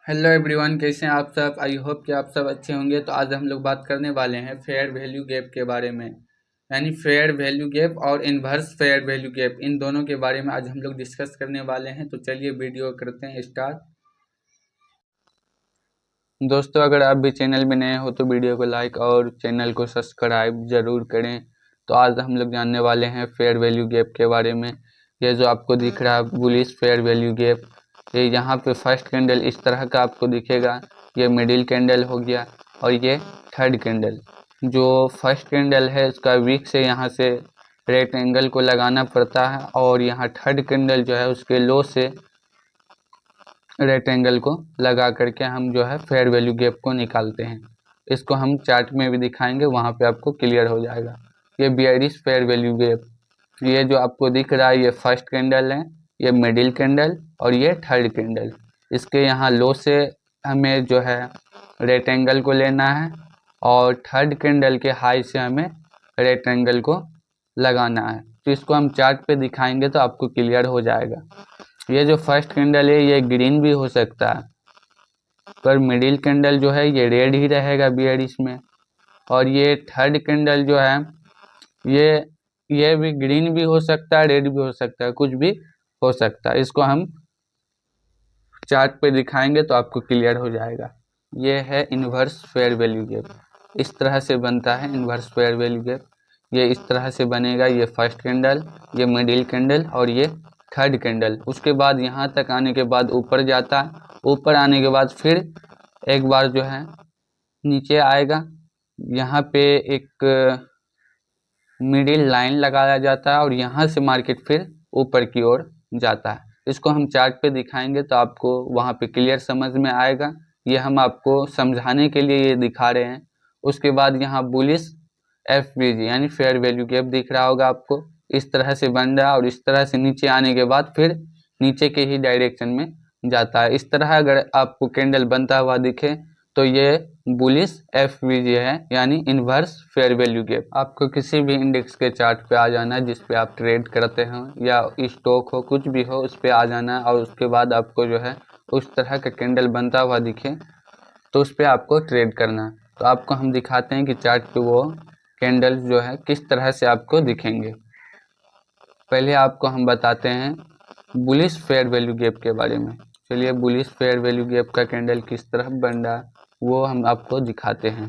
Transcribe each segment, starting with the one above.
Hello everyone, कैसे हैं आप सब। आई होप कि आप सब अच्छे होंगे। तो आज हम लोग बात करने वाले हैं फेयर वैल्यू गैप के बारे में, यानी फेयर वैल्यू गैप और इन्वर्स फेयर वैल्यू गैप, इन दोनों के बारे में आज हम लोग डिस्कस करने वाले हैं। तो चलिए वीडियो करते हैं स्टार्ट। दोस्तों, अगर आप भी चैनल में नए हो तो वीडियो को लाइक और चैनल को सब्सक्राइब ज़रूर करें। तो आज हम लोग जानने वाले हैं फेयर वैल्यू गैप के बारे में। ये जो आपको दिख रहा है बुलिश फेयर वैल्यू गैप, ये यहाँ पे फर्स्ट कैंडल इस तरह का आपको दिखेगा, ये मिडिल कैंडल हो गया और ये थर्ड कैंडल। जो फर्स्ट कैंडल है उसका वीक से यहाँ से रेट एंगल को लगाना पड़ता है और यहाँ थर्ड कैंडल जो है उसके लो से रेक्टेंगल को लगा करके हम जो है फेयर वैल्यू गैप को निकालते हैं। इसको हम चार्ट में भी दिखाएंगे, वहाँ पे आपको क्लियर हो जाएगा। ये बियरिश फेयर वैल्यू गैप, ये जो आपको दिख रहा है ये फर्स्ट कैंडल है, ये मिडिल कैंडल और ये थर्ड कैंडल। इसके यहाँ लो से हमें जो है रेक्टेंगल को लेना है और थर्ड कैंडल के हाई से हमें रेक्टेंगल को लगाना है। तो इसको हम चार्ट पे दिखाएंगे तो आपको क्लियर हो जाएगा। ये जो फर्स्ट कैंडल है ये ग्रीन भी हो सकता है, पर मिडिल कैंडल जो है ये रेड ही रहेगा बियरिश में। और ये थर्ड कैंडल जो है ये ये भी ग्रीन भी हो सकता है, रेड भी हो सकता है, कुछ भी हो सकता है। इसको हम चार्ट पे दिखाएंगे तो आपको क्लियर हो जाएगा। ये है इन्वर्स फेयर वैल्यू गैप, इस तरह से बनता है इन्वर्स फेयर वैल्यू गैप। ये इस तरह से बनेगा, ये फर्स्ट कैंडल, ये मिडिल कैंडल और ये थर्ड कैंडल। उसके बाद यहाँ तक आने के बाद ऊपर जाता है, ऊपर आने के बाद फिर एक बार जो है नीचे आएगा। यहाँ पे एक मिडिल लाइन लगाया जाता है और यहाँ से मार्केट फिर ऊपर की ओर जाता है। इसको हम चार्ट पे दिखाएंगे तो आपको वहाँ पे क्लियर समझ में आएगा। ये हम आपको समझाने के लिए ये दिखा रहे हैं। उसके बाद यहाँ बुलिश एफवीजी यानी फेयर वैल्यू गैप दिख रहा होगा आपको, इस तरह से बन रहा है और इस तरह से नीचे आने के बाद फिर नीचे के ही डायरेक्शन में जाता है। इस तरह अगर आपको कैंडल बनता हुआ दिखे तो ये बुलिश एफवीजी है, यानी इन्वर्स फेयर वैल्यू गैप। आपको किसी भी इंडेक्स के चार्ट पे आ जाना है जिस पे आप ट्रेड करते हो या स्टॉक हो, कुछ भी हो, उस पे आ जाना है और उसके बाद आपको जो है उस तरह का कैंडल बनता हुआ दिखे तो उस पे आपको ट्रेड करना है। तो आपको हम दिखाते हैं कि चार्ट पे वो कैंडल जो है किस तरह से आपको दिखेंगे। पहले आपको हम बताते हैं बुलिश फेयर वैल्यू गैप के बारे में। चलिए बुलिश फेयर वैल्यू गैप का कैंडल किस तरह बन रहा है वो हम आपको दिखाते हैं।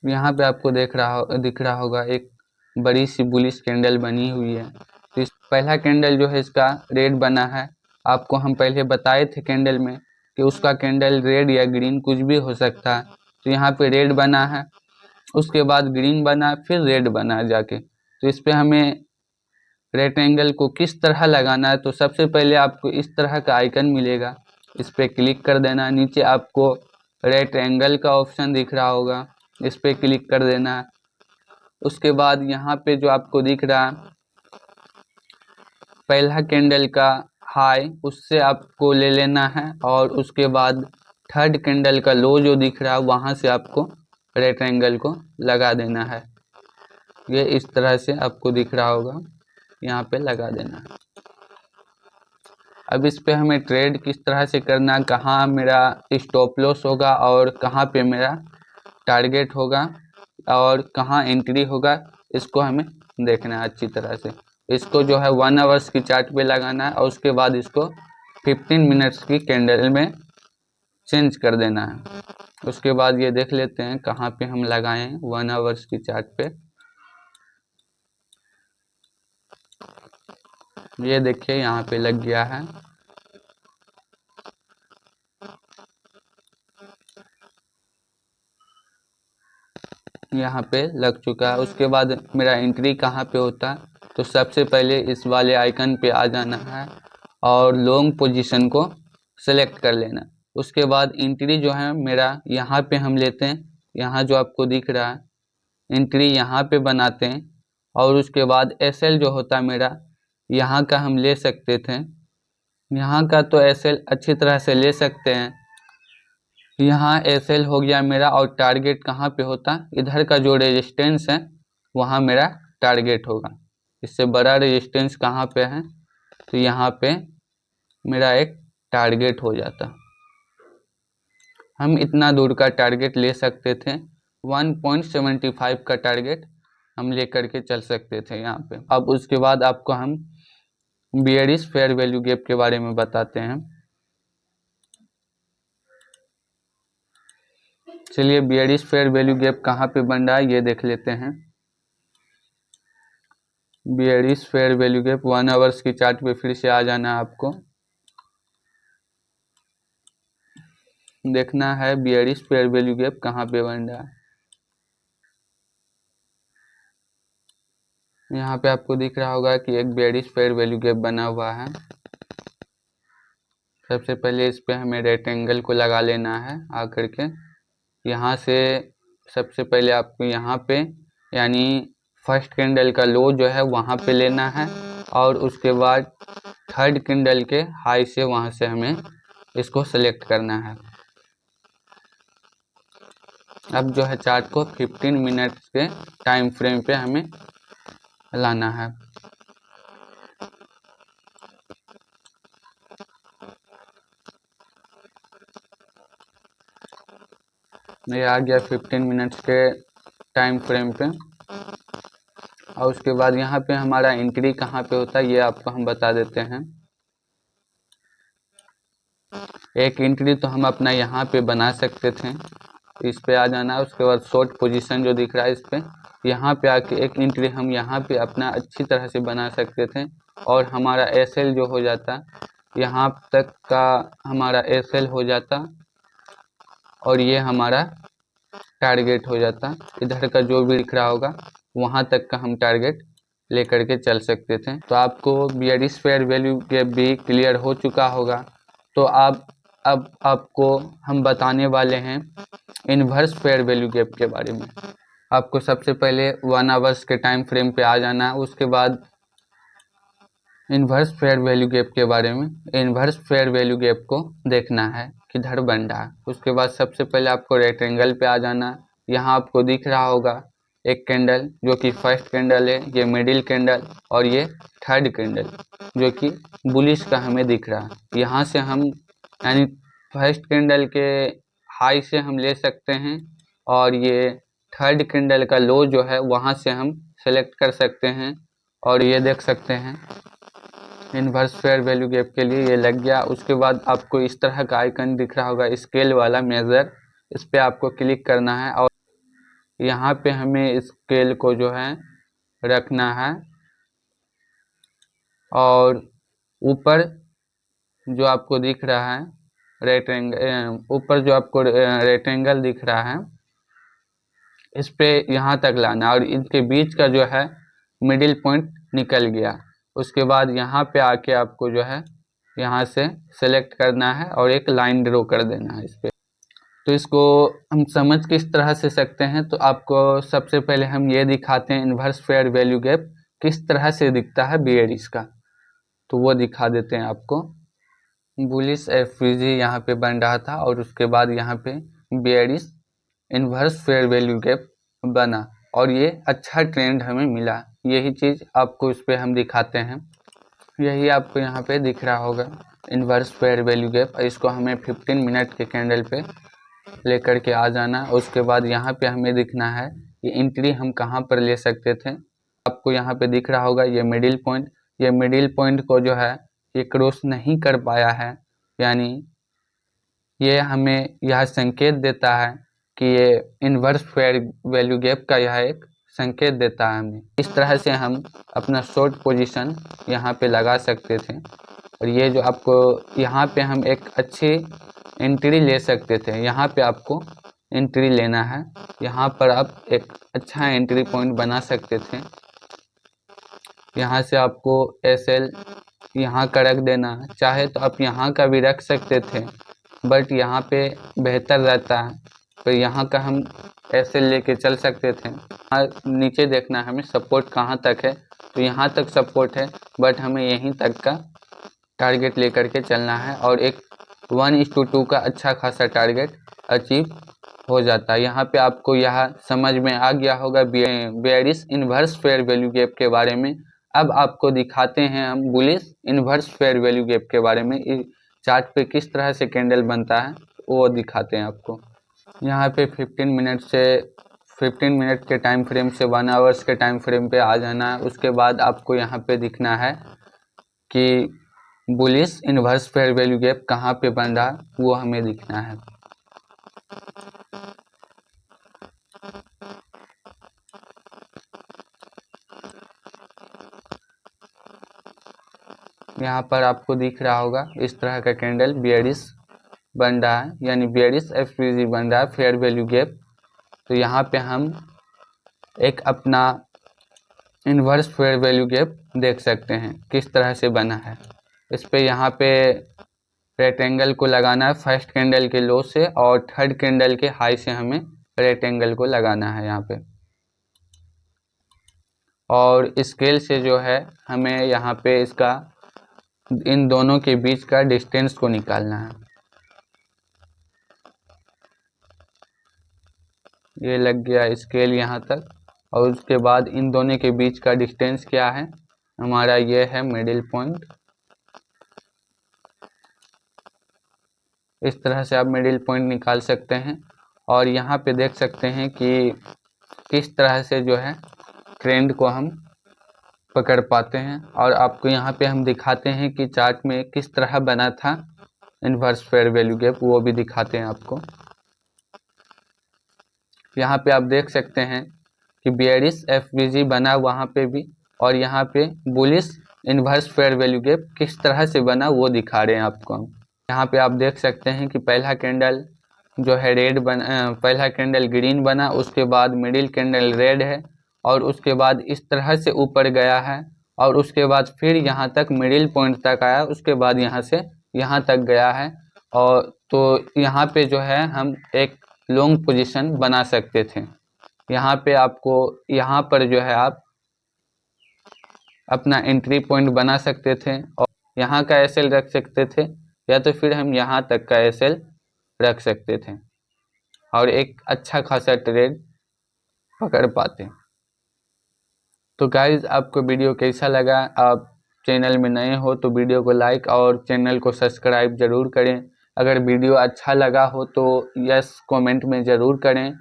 यहाँ पे आपको दिख रहा होगा एक बड़ी सी बुलिश कैंडल बनी हुई है। तो इस पहला कैंडल जो है इसका रेड बना है। आपको हम पहले बताए थे कैंडल में कि उसका कैंडल रेड या ग्रीन कुछ भी हो सकता है। तो यहाँ पे रेड बना है, उसके बाद ग्रीन बना, फिर रेड बना जाके। तो इस पे हमें रेक्टेंगल को किस तरह लगाना है, तो सबसे पहले आपको इस तरह का आइकन मिलेगा, इस पे क्लिक कर देना। नीचे आपको रेक्टेंगल का ऑप्शन दिख रहा होगा, इस पे क्लिक कर देना। उसके बाद यहाँ पे जो आपको दिख रहा है पहला कैंडल का हाई, उससे आपको ले लेना है और उसके बाद थर्ड कैंडल का लो जो दिख रहा है वहाँ से आपको रेक्टेंगल को लगा देना है। ये इस तरह से आपको दिख रहा होगा, यहाँ पे लगा देना है। अब इस पे हमें ट्रेड किस तरह से करना, कहाँ मेरा स्टॉप लॉस होगा और कहाँ पे मेरा टारगेट होगा और कहाँ एंट्री होगा, इसको हमें देखना है अच्छी तरह से। इसको जो है 1 आवर्स की चार्ट पे लगाना है और उसके बाद इसको 15 मिनट्स की कैंडल में चेंज कर देना है। उसके बाद ये देख लेते हैं कहाँ पे हम लगाए हैं 1 आवर्स की चार्ट पे। ये देखिए यहाँ पे लग गया है। यहाँ पे लग चुका है। उसके बाद मेरा एंट्री कहाँ पे होता है, तो सबसे पहले इस वाले आइकन पे आ जाना है और लॉन्ग पोजीशन को सेलेक्ट कर लेना। उसके बाद एंट्री जो है मेरा यहाँ पे हम लेते हैं, यहाँ जो आपको दिख रहा है एंट्री यहाँ पे बनाते हैं। और उसके बाद एसएल जो होता है मेरा यहाँ का हम ले सकते थे, यहाँ का तो एसएल अच्छी तरह से ले सकते हैं। यहाँ एसएल हो गया मेरा और टारगेट कहाँ पे होता, इधर का जो रेजिस्टेंस है वहाँ मेरा टारगेट होगा। इससे बड़ा रेजिस्टेंस कहाँ पे है, तो यहाँ पे मेरा एक टारगेट हो जाता। हम इतना दूर का टारगेट ले सकते थे, 1.75 का टारगेट हम ले करके चल सकते थे यहाँ पे। अब उसके बाद आपको हम बियरिश फेयर वैल्यू गैप के बारे में बताते हैं। चलिए बियरिश फेयर वैल्यू गैप कहाँ पे बन रहा है ये देख लेते हैं। Bearish fair value gap 1 hours की चार्ट पे फिर से आ जाना है आपको। देखना है बियरिश फेयर वैल्यू गैप कहाँ पे बन रहा है। यहाँ पे आपको दिख रहा होगा कि एक बियरिश फेयर वैल्यू गैप बना हुआ है। सबसे पहले इस पे हमें रेक्टेंगल को लगा लेना है आकर के। यहाँ से सबसे पहले आपको यहाँ पे यानी फर्स्ट कैंडल का लो जो है वहाँ पे लेना है, और उसके बाद थर्ड कैंडल के हाई से वहाँ से हमें इसको सेलेक्ट करना है। अब जो है चार्ट को 15 मिनट के टाइम फ्रेम पे हमें लाना है। ये आ गया 15 मिनट्स के टाइम फ्रेम पे। और उसके बाद यहाँ पे हमारा एंट्री कहाँ पे होता है ये आपको हम बता देते हैं। एक एंट्री तो हम अपना यहाँ पे बना सकते थे, इस पे आ जाना है। उसके बाद शॉर्ट पोजीशन जो दिख रहा है इस पे, यहाँ पे आके एक एंट्री हम यहाँ पे अपना अच्छी तरह से बना सकते थे, और हमारा एसएल जो हो जाता यहाँ तक का हमारा एसएल हो जाता, और ये हमारा टारगेट हो जाता। इधर का जो भी दिख रहा होगा वहाँ तक का हम टारगेट लेकर के चल सकते थे। तो आपको बियरिश फेयर वैल्यू गैप भी क्लियर हो चुका होगा। तो अब आपको हम बताने वाले हैं इन्वर्स फेयर वैल्यू गैप के बारे में। आपको सबसे पहले 1 आवर्स के टाइम फ्रेम पे आ जाना है। उसके बाद इन्वर्स फेयर वैल्यू गैप के बारे में, इन्वर्स फेयर वैल्यू गैप को देखना है किधर बन रहा है। उसके बाद सबसे पहले आपको रेक्टेंगल पे आ जाना। यहाँ आपको दिख रहा होगा एक कैंडल जो कि फर्स्ट कैंडल है, ये मिडिल कैंडल, और ये थर्ड कैंडल जो कि बुलिश का हमें दिख रहा है। यहाँ से हम यानी फर्स्ट कैंडल के हाई से हम ले सकते हैं, और ये थर्ड कैंडल का लो जो है वहाँ से हम सेलेक्ट कर सकते हैं। और ये देख सकते हैं इन्वर्स फेयर वैल्यू गैप के लिए ये लग गया। उसके बाद आपको इस तरह का आइकन दिख रहा होगा स्केल वाला मेजर, इस पे आपको क्लिक करना है, और यहाँ पे हमें स्केल को जो है रखना है, और ऊपर जो आपको दिख रहा है रेक्टेंगल, ऊपर जो आपको रेक्टेंगल दिख रहा है इस पे यहाँ तक लाना, और इनके बीच का जो है मिडिल पॉइंट निकल गया। उसके बाद यहाँ पे आके आपको जो है यहाँ से सेलेक्ट करना है और एक लाइन ड्रॉ कर देना है इस पे। तो इसको हम समझ किस तरह से सकते हैं, तो आपको सबसे पहले हम ये दिखाते हैं इन्वर्स फेयर वैल्यू गैप किस तरह से दिखता है बियरिश का, तो वो दिखा देते हैं आपको। बुलिश एफवीजी यहाँ पे बन रहा था, और उसके बाद यहाँ पे bearish inverse fair value gap बना, और ये अच्छा ट्रेंड हमें मिला। यही चीज़ आपको इस पे हम दिखाते हैं। यही आपको यहाँ पे दिख रहा होगा इन्वर्स फेयर वैल्यू गैप। इसको हमें 15 मिनट के कैंडल पे लेकर के आ जाना। उसके बाद यहाँ पे हमें दिखना है ये एंट्री हम कहाँ पर ले सकते थे। आपको यहाँ पे दिख रहा होगा ये मिडिल पॉइंट, ये मिडिल पॉइंट को जो है ये क्रॉस नहीं कर पाया है, यानी ये हमें यह संकेत देता है कि ये इन्वर्स फेयर वैल्यू गैप का यह एक संकेत देता है हमें। इस तरह से हम अपना शॉर्ट पोजीशन यहाँ पे लगा सकते थे, और ये जो आपको यहाँ पे हम एक अच्छी एंट्री ले सकते थे। यहाँ पे आपको एंट्री लेना है, यहाँ पर आप एक अच्छा एंट्री पॉइंट बना सकते थे। यहाँ से आपको एसएल यहाँ का रख देना है, चाहे तो आप यहाँ का भी रख सकते थे, बट यहाँ पे बेहतर रहता है। तो यहाँ का हम एसएल लेके चल सकते थे। नीचे देखना हमें सपोर्ट कहाँ तक है, तो यहाँ तक सपोर्ट है, बट हमें यहीं तक का टारगेट लेकर के चलना है, और एक 1:2 का अच्छा खासा टारगेट अचीव हो जाता है। यहाँ पे आपको यह समझ में आ गया होगा bearish inverse fair value gap के बारे में। अब आपको दिखाते हैं हम bullish inverse fair value gap के बारे में। इस चार्ट पे किस तरह से कैंडल बनता है वो दिखाते हैं आपको। यहाँ पे 15 मिनट के टाइम फ्रेम से 1 आवर्स के टाइम फ्रेम पे आ जाना है। उसके बाद आपको यहाँ पे दिखना है कि bullish inverse fair value gap कहाँ पे बन रहा है, वो हमें दिखना है। यहाँ पर आपको दिख रहा होगा इस तरह का कैंडल बेयरिश बन रहा है, यानी बेयरिश एफवीजी बन रहा है, फेयर वैल्यू गैप। तो यहाँ पे हम एक अपना इन्वर्स फेयर वैल्यू गैप देख सकते हैं किस तरह से बना है। इस पे यहाँ पे रेक्टेंगल को लगाना है फर्स्ट कैंडल के लो से, और थर्ड कैंडल के हाई से हमें रेक्टेंगल को लगाना है यहाँ पे। और स्केल से जो है हमें यहाँ पे इसका इन दोनों के बीच का डिस्टेंस को निकालना है। ये लग गया स्केल यहाँ तक, और उसके बाद इन दोनों के बीच का डिस्टेंस क्या है हमारा, ये है मिडिल पॉइंट। इस तरह से आप मिडिल पॉइंट निकाल सकते हैं। और यहाँ पे देख सकते हैं कि किस तरह से जो है ट्रेंड को हम पकड़ पाते हैं। और आपको यहाँ पे हम दिखाते हैं कि चार्ट में किस तरह बना था इन्वर्स फेयर वैल्यू गैप, वो भी दिखाते हैं आपको। यहाँ पे आप देख सकते हैं कि बेयरिश एफवीजी बना वहाँ पे भी, और यहाँ पे bullish inverse fair value gap किस तरह से बना वो दिखा रहे हैं आपको हम। यहाँ पे आप देख सकते हैं कि पहला कैंडल जो है रेड बना, पहला कैंडल ग्रीन बना, उसके बाद मिडिल कैंडल रेड है, और उसके बाद इस तरह से ऊपर गया है, और उसके बाद फिर यहाँ तक मिडिल पॉइंट तक आया, उसके बाद यहाँ से यहाँ तक गया है। और तो यहाँ पे जो है हम एक लॉन्ग पोजीशन बना सकते थे। यहाँ पे आपको यहाँ पर जो है आप अपना एंट्री पॉइंट बना सकते थे, और यहाँ का एसएल रख सकते थे, या तो फिर हम यहाँ तक का एसएल रख सकते थे, और एक अच्छा खासा ट्रेड पकड़ पाते। तो गाइज आपको वीडियो कैसा लगा? आप चैनल में नए हो तो वीडियो को लाइक और चैनल को सब्सक्राइब ज़रूर करें। अगर वीडियो अच्छा लगा हो तो यस कमेंट में ज़रूर करें।